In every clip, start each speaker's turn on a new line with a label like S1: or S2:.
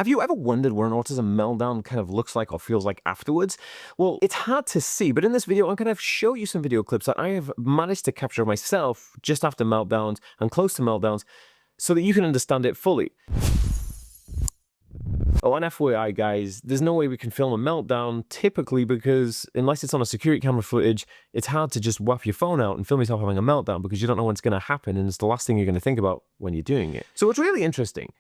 S1: Have you ever wondered what an autism meltdown kind of looks like or feels like afterwards? Well, it's hard to see, but in this video, I'm going to show you some video clips that I have managed to capture myself just after meltdowns and close to meltdowns so that you can understand it fully. Oh, and FYI, guys, there's no way we can film a meltdown typically because unless it's on a security camera footage, it's hard to just whap your phone out and film yourself having a meltdown because you don't know when it's going to happen and it's the last thing you're going to think about when you're doing it. So it's really interesting.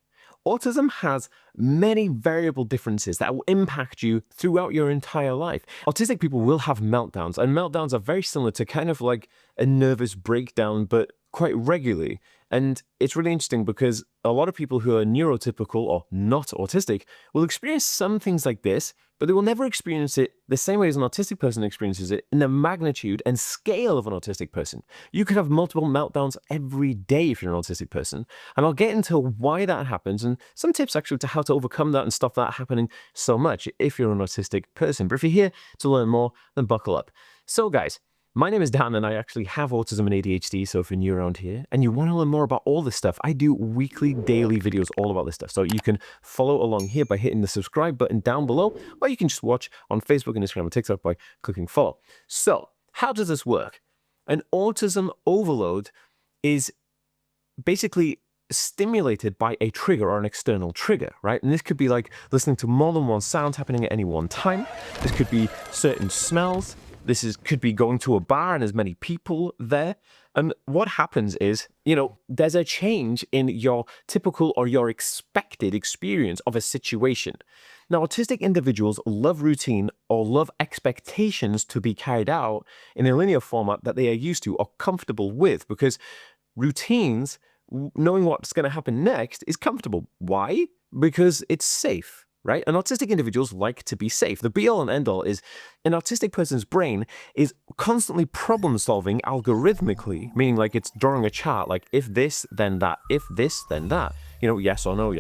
S1: Autism has many variable differences that will impact you throughout your entire life. Autistic people will have meltdowns, and meltdowns are very similar to kind of like a nervous breakdown, but quite regularly. And it's really interesting because a lot of people who are neurotypical or not autistic will experience some things like this, but they will never experience it the same way as an autistic person experiences it in the magnitude and scale of an autistic person. You could have multiple meltdowns every day if you're an autistic person, and I'll get into why that happens and some tips actually to how to overcome that and stop that happening so much if you're an autistic person. But if you're here to learn more, then buckle up. So guys, my name is Dan and I actually have autism and ADHD, so if you're new around here and you want to learn more about all this stuff, I do weekly, daily videos all about this stuff. So you can follow along here by hitting the subscribe button down below, or you can just watch on Facebook and Instagram and TikTok by clicking follow. So how does this work? An autism overload is basically stimulated by a trigger or an external trigger, right? And this could be like listening to more than one sound happening at any one time. This could be certain smells. Could be going to a bar and there's many people there. And what happens is, there's a change in your typical or your expected experience of a situation. Now, autistic individuals love routine or love expectations to be carried out in a linear format that they are used to or comfortable with, because routines, knowing what's going to happen next, is comfortable. Why? Because it's safe. Right? And autistic individuals like to be safe. The be-all and end-all is an autistic person's brain is constantly problem-solving algorithmically, meaning like it's drawing a chart, like if this, then that, if this, then that, yes or no,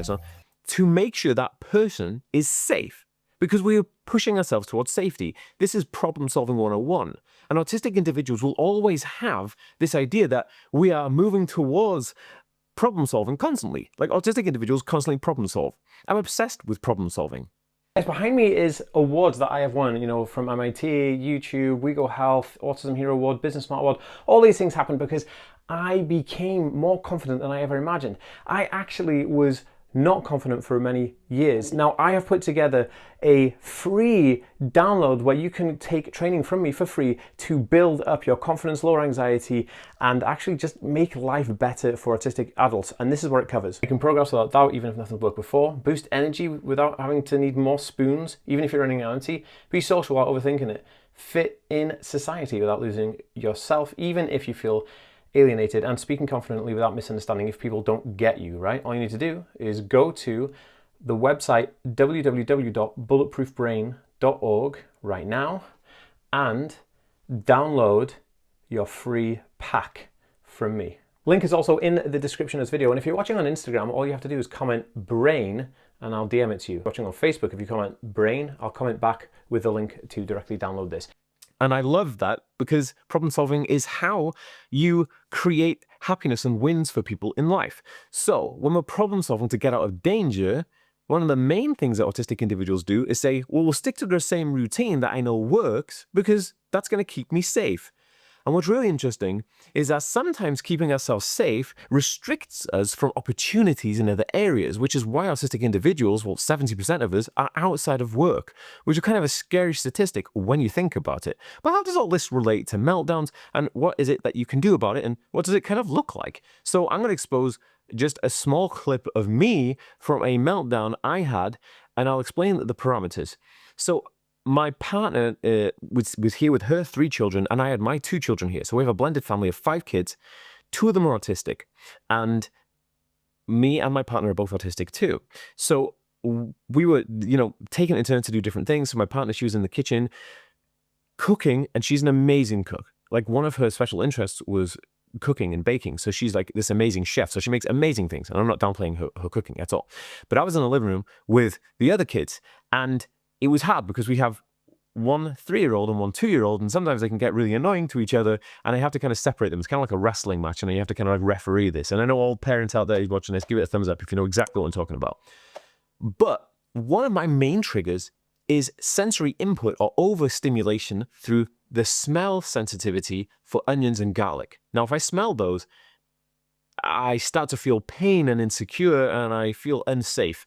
S1: to make sure that person is safe, because we are pushing ourselves towards safety. This is problem-solving 101. And autistic individuals will always have this idea that we are moving towards problem solving constantly. Like autistic individuals constantly problem solve. I'm obsessed with problem solving.
S2: Behind me is awards that I have won, from MIT, YouTube, We Go Health, Autism Hero Award, Business Smart Award. All these things happened because I became more confident than I ever imagined. I actually was not confident for many years. Now, I have put together a free download where you can take training from me for free to build up your confidence, lower anxiety, and actually just make life better for autistic adults. And this is what it covers. You can progress without doubt, even if nothing's worked before. Boost energy without having to need more spoons, even if you're running out empty. Be social without overthinking it. Fit in society without losing yourself, even if you feel alienated, and speaking confidently without misunderstanding if people don't get you, right? All you need to do is go to the website www.bulletproofbrain.org right now and download your free pack from me. Link is also in the description of this video, and if you're watching on Instagram, all you have to do is comment brain and I'll DM it to you. Watching on Facebook, if you comment brain, I'll comment back with the link to directly download this.
S1: And I love that because problem solving is how you create happiness and wins for people in life. So when we're problem solving to get out of danger, one of the main things that autistic individuals do is say, well, we'll stick to the same routine that I know works because that's going to keep me safe. And what's really interesting is that sometimes keeping ourselves safe restricts us from opportunities in other areas, which is why autistic individuals, well, 70% of us, are outside of work, which is kind of a scary statistic when you think about it. But how does all this relate to meltdowns, and what is it that you can do about it, and what does it kind of look like? So I'm going to expose just a small clip of me from a meltdown I had, and I'll explain the parameters. So my partner was here with her 3 children, and I had my 2 children here. So we have a blended family of 5 kids. 2 of them are autistic, and me and my partner are both autistic too. So we were, taking it in turn to do different things. So my partner, she was in the kitchen cooking, and she's an amazing cook. Like, one of her special interests was cooking and baking. So she's like this amazing chef. So she makes amazing things. And I'm not downplaying her cooking at all. But I was in the living room with the other kids, and it was hard because we have one 3-year-old and one 2-year-old, and sometimes they can get really annoying to each other, and I have to kind of separate them. It's kind of like a wrestling match, and you have to kind of like referee this. And I know all parents out there watching this, give it a thumbs up if you know exactly what I'm talking about. But one of my main triggers is sensory input or overstimulation through the smell sensitivity for onions and garlic. Now, if I smell those, I start to feel pain and insecure, and I feel unsafe.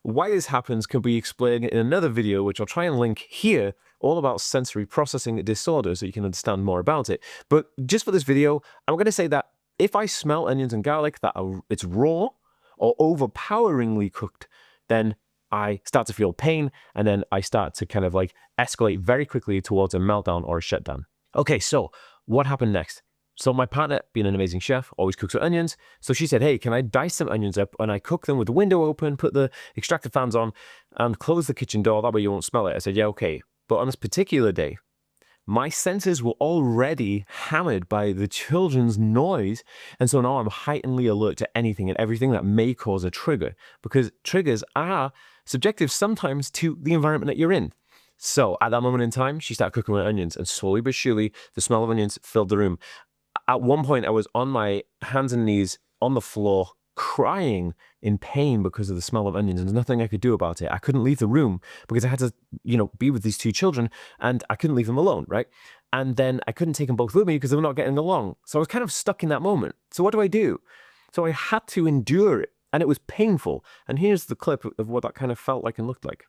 S1: Why this happens can be explained in another video, which I'll try and link here, all about sensory processing disorder, so you can understand more about it. But just for this video, I'm going to say that if I smell onions and garlic that it's raw or overpoweringly cooked, then I start to feel pain, and then I start to kind of like escalate very quickly towards a meltdown or a shutdown. Okay, so what happened next? So my partner, being an amazing chef, always cooks with onions. So she said, hey, can I dice some onions up and I cook them with the window open, put the extractor fans on, and close the kitchen door, that way you won't smell it. I said, yeah, okay. But on this particular day, my senses were already hammered by the children's noise, and so now I'm heightenedly alert to anything and everything that may cause a trigger, because triggers are subjective sometimes to the environment that you're in. So at that moment in time, she started cooking with onions, and slowly but surely, the smell of onions filled the room. At one point, I was on my hands and knees on the floor, crying in pain because of the smell of onions, and there's nothing I could do about it. I couldn't leave the room because I had to, be with these two children, and I couldn't leave them alone, right? And then I couldn't take them both with me because they were not getting along. So I was kind of stuck in that moment. So what do I do? So I had to endure it, and it was painful. And here's the clip of what that kind of felt like and looked like.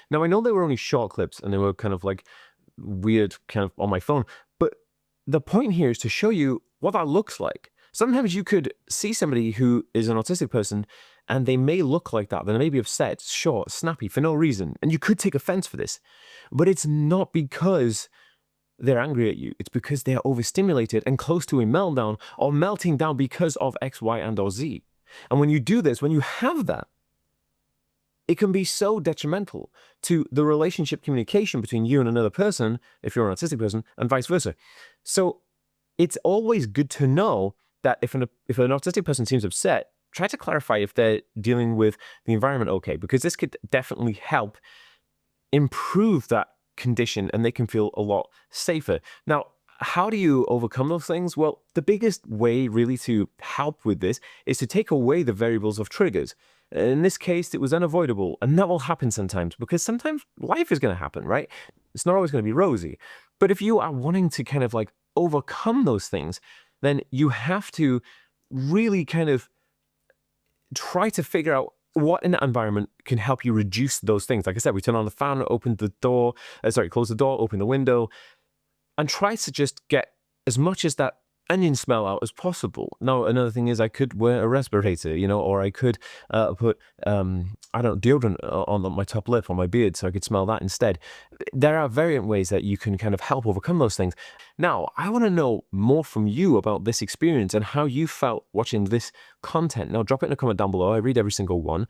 S1: Now, I know they were only short clips and they were kind of like weird kind of on my phone, but the point here is to show you what that looks like. Sometimes you could see somebody who is an autistic person and they may look like that. They may be upset, short, snappy for no reason. And you could take offense for this, but it's not because they're angry at you. It's because they are overstimulated and close to a meltdown or melting down because of X, Y, and or Z. And when you do this, when you have that, it can be so detrimental to the relationship communication between you and another person, if you're an autistic person, and vice versa. So it's always good to know that if an autistic person seems upset, try to clarify if they're dealing with the environment okay, because this could definitely help improve that condition and they can feel a lot safer. Now, how do you overcome those things? Well, the biggest way really to help with this is to take away the variables of triggers. In this case, it was unavoidable, and that will happen sometimes because sometimes life is going to happen, right? It's not always going to be rosy. But if you are wanting to kind of like overcome those things, then you have to really kind of try to figure out what in that environment can help you reduce those things. Like I said, we turn on the fan, open the door, close the door, open the window, and try to just get as much as that onion smell out as possible. Now, another thing is I could wear a respirator, or I could put, deodorant on my top lip, on my beard, so I could smell that instead. There are variant ways that you can kind of help overcome those things. Now, I want to know more from you about this experience and how you felt watching this content. Now, drop it in a comment down below. I read every single one.